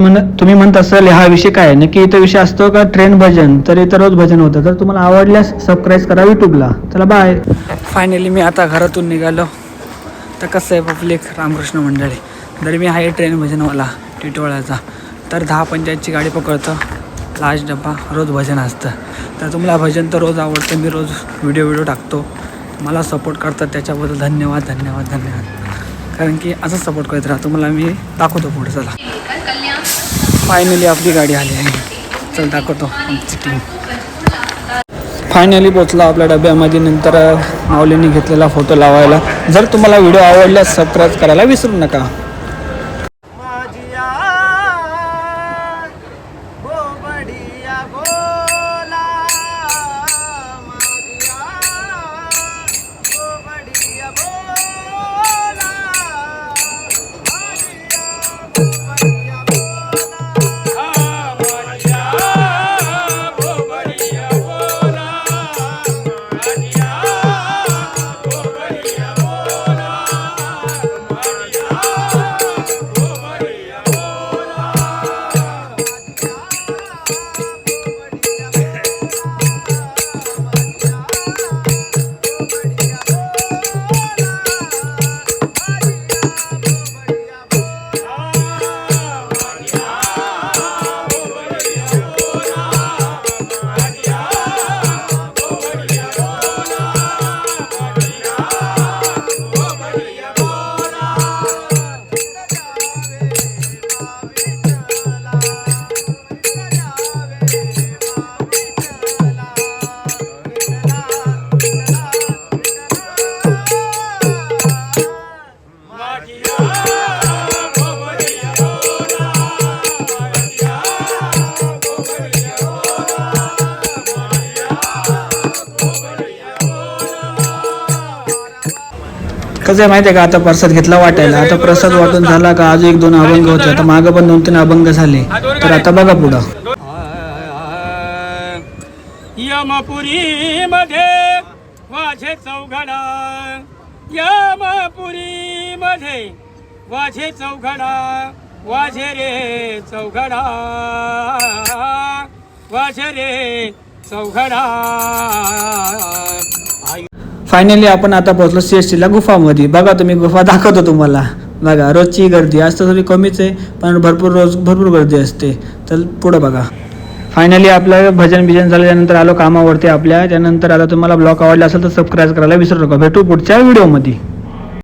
तुम्ही म्हणत असाल हा विषय काय नक्की इथं विषय असतो का ट्रेन भजन, तर इथं रोज भजन होतं. तर तुम्हाला आवडल्यास सबस्क्राईब करा यूट्यूबला. चला बाय. फायनली मी आता घरातून निघालो. तर कसं आहे पब्लिक रामकृष्ण मंडळी, जर मी आहे ट्रेन भजनवाला टिटवाळ्याचा, तर 10:45ची गाडी पकडतो. लास्ट डब्बा रोज भजन असतं. तर तुम्हाला भजन तर रोज आवडतं, मी रोज व्हिडिओ टाकतो. मला सपोर्ट करतात त्याच्याबद्दल धन्यवाद धन्यवाद धन्यवाद. कारण की असं सपोर्ट करत राहा, तुम्हाला मी दाखवतो पुढे. चला फायनली आपली गाडी आली आहे. चल दाखवतो आमची टीम. फायनली पोचला आपल्या डब्यामध्ये. नंतर माऊलींनी घेतलेला फोटो लावायला. जर तुम्हाला व्हिडिओ आवडल्यास सबस्क्राईब करायला विसरू नका. कसं आहे माहिती आहे का, आता प्रसाद घेतला वाटायला. आता प्रसाद वाटून झाला का अजून 1-2 अभंग होते. आता मागं पण 2-3 अभंग झाले. तर आता बघा पुढं. यमपुरी मध्ये वाझे चौघडा, यमपुरी मध्ये वाझे चौघडा, वाझे रे चौघडा, वाझे रे चौघडा. फायनली आपण आता पोहोचलो CSTला गुफामध्ये. बघा तुम्ही गुफा दाखवतो तुम्हाला. बघा रोजची गर्दी आज तर थोडी कमीच आहे, पण रोज भरपूर गर्दी असते. तर पुढं बघा. फायनली आपलं भजन बिजन झाल्यानंतर आलो कामावरती आपल्या. त्यानंतर आता तुम्हाला ब्लॉग आवडला असेल तर सबस्क्राईब करायला विसरू नका. भेटू पुढच्या व्हिडिओमध्ये.